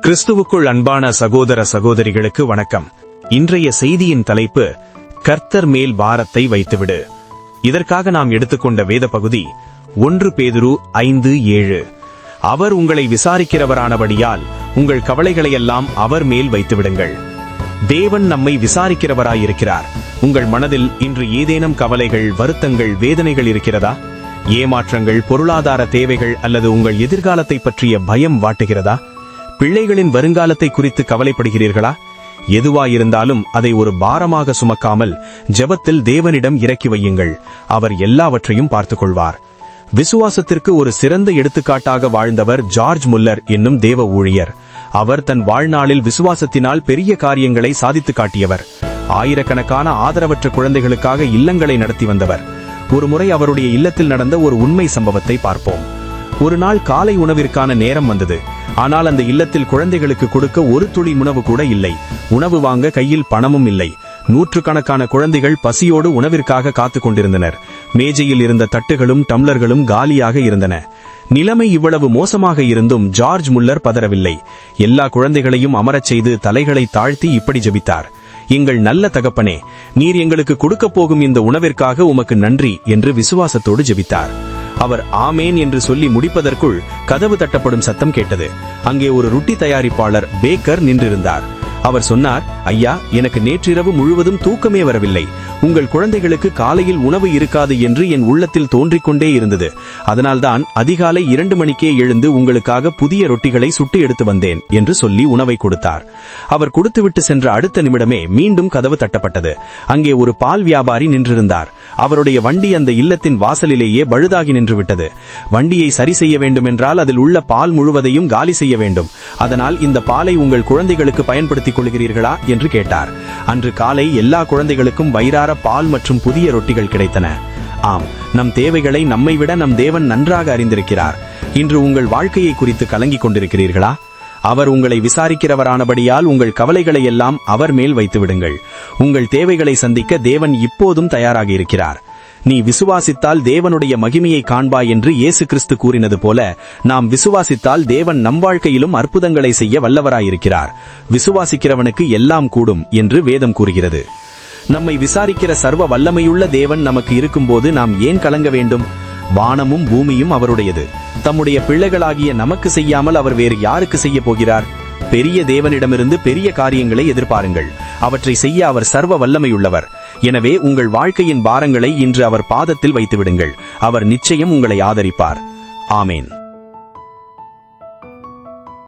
கிறிஸ்துவுக்குள் அன்பான சகோதர சகோதரிகளுக்கு வணக்கம். இன்றைய செய்தியின் தலைப்பு கர்த்தர் மேல் பாரத்தை வைத்துவிடு. இதற்காக நாம் எடுத்துக்கொண்ட வேத பகுதி 1 பேதுரு 5:7. அவர் உங்களை விசாரிக்கிறவரானபடியால் உங்கள் கவலைகளையெல்லாம் அவர் மேல் வைத்துவிடுங்கள். தேவன் நம்மை விசாரிக்கிறவராயிருக்கிறார். உங்கள் மனதில் இன்று ஏதேனும் கவலைகள், வருத்தங்கள், வேதனைகள் இருக்கிறதா? ஏமாற்றங்கள், பொருளாதார தேவைகள் அல்லது உங்கள் எதிர்காலத்தை பற்றிய பயம் வாட்டுகிறதா? பிள்ளைகளின் வருங்காலத்தை குறித்து கவலைப்படுகிறீர்களா? எதுவாயிருந்தாலும் அதை ஒரு பாரமாக சுமக்காமல் ஜெபத்தில் தேவனிடம் இறக்கி வையுங்கள். அவர் எல்லாவற்றையும் பார்த்துக் கொள்வார். விசுவாசத்திற்கு ஒரு சிறந்த எடுத்துக்காட்டாக வாழ்ந்தவர் ஜார்ஜ் முல்லர் என்னும் தேவ ஊழியர். அவர் தன் வாழ்நாளில் விசுவாசத்தினால் பெரிய காரியங்களை சாதித்து காட்டியவர். ஆயிரக்கணக்கான ஆதரவற்ற குழந்தைகளுக்காக இல்லங்களை நடத்தி வந்தவர். ஒருமுறை அவருடைய இல்லத்தில் நடந்த ஒரு உண்மை சம்பவத்தை பார்ப்போம். ஒரு நாள் காலை உணவிற்கான நேரம் வந்தது. ஆனால் அந்த இல்லத்தில் குழந்தைகளுக்கு கொடுக்க ஒரு துளி உணவு கூட இல்லை. உணவு வாங்க கையில் பணமும் இல்லை. நூற்றுக்கணக்கான குழந்தைகள் பசியோடு உணவிற்காக காத்துக் கொண்டிருந்தனர். மேஜையில் இருந்த தட்டுகளும் டம்ளர்களும் காலியாக இருந்தன. நிலைமை இவ்வளவு மோசமாக இருந்தும் ஜார்ஜ் முல்லர் பதறவில்லை. எல்லா குழந்தைகளையும் அமரச் செய்து தலைகளை தாழ்த்தி இப்படி ஜெபித்தார்: எங்கள் நல்ல தகப்பனே, நீர் எங்களுக்கு கொடுக்கப் போகும் இந்த உணவிற்காக உமக்கு நன்றி என்று விசுவாசத்தோடு ஜெபித்தார். அவர் ஆமேன் என்று சொல்லி முடிப்பதற்குள் கதவு தட்டப்படும் சத்தம் கேட்டது. அங்கே ஒரு ரொட்டி தயாரிப்பாளர் பேக்கர் நின்றிருந்தார். அவர் சொன்னார்: ஐயா, எனக்கு நேற்றிரவு முழுவதும் தூக்கமே வரவில்லை. உங்கள் குழந்தைகளுக்கு காலையில் உணவு இருக்காது என்று என் உள்ளத்தில் தோன்றிக்கொண்டே இருந்தது. அதனால்தான் அதிகாலை 2 மணிக்கே எழுந்து உங்களுக்காக புதிய ரொட்டிகளை சுட்டு எடுத்து வந்தேன் என்று சொல்லி உணவை கொடுத்தார். அவர் கொடுத்துவிட்டு சென்ற அடுத்த நிமிடமே மீண்டும் கதவு தட்டப்பட்டது. அங்கே ஒரு பால் வியாபாரி நின்றிருந்தார். அவருடைய வண்டி அந்த இல்லத்தின் வாசலிலேயே பழுதாகி நின்றுவிட்டது. வண்டியை சரி செய்ய வேண்டுமென்றால் அதில் உள்ள பால் முழுவதையும் காலி செய்ய வேண்டும். அதனால் இந்த பாலை உங்கள் குழந்தைகளுக்கு பயன்படுத்திக் கொள்கிறீர்களா என்று கேட்டார். அன்று காலை எல்லா குழந்தைகளுக்கும் வயிறார பால் மற்றும் புதிய ரொட்டிகள் கிடைத்தன. ஆம், நம் தேவைகளை நம்மை விட நம் தேவன் நன்றாக அறிந்திருக்கிறார். இன்று உங்கள் வாழ்க்கையை குறித்து கலங்கிக் கொண்டிருக்கிறீர்களா? அவர் உங்களை விசாரிக்கிறவரானபடியால் உங்கள் கவலைகளை எல்லாம் அவர் மேல் வைத்து விடுங்கள். உங்கள் தேவைகளை சந்திக்க தேவன் இப்போதும் தயாராக இருக்கிறார். நீ விசுவாசித்தால் தேவனுடைய மகிமையை காண்பாய் என்று இயேசு கிறிஸ்து கூறினது போல, நாம் விசுவாசித்தால் தேவன் நம் வாழ்க்கையிலும் அற்புதங்களை செய்ய வல்லவராயிருக்கிறார். விசுவாசிக்கிறவனுக்கு எல்லாம் கூடும் என்று வேதம் கூறுகிறது. நம்மை விசாரிக்கிற சர்வ வல்லமையுள்ள தேவன் நமக்கு இருக்கும்போது நாம் ஏன் கலங்க வேண்டும்? வானமும் பூமியும் அவருடையது. தம்முடைய பிள்ளைகளாகிய நமக்கு செய்யாமல் அவர் வேறு யாருக்கு செய்ய போகிறார்? பெரிய தேவனிடமிருந்து பெரிய காரியங்களை எதிர்பாருங்கள். அவற்றை செய்ய அவர் சர்வ வல்லமையுள்ளவர். எனவே உங்கள் வாழ்க்கையின் பாரங்களை இன்று அவர் பாதத்தில் வைத்துவிடுங்கள். அவர் நிச்சயம் உங்களை ஆதரிப்பார். ஆமேன்.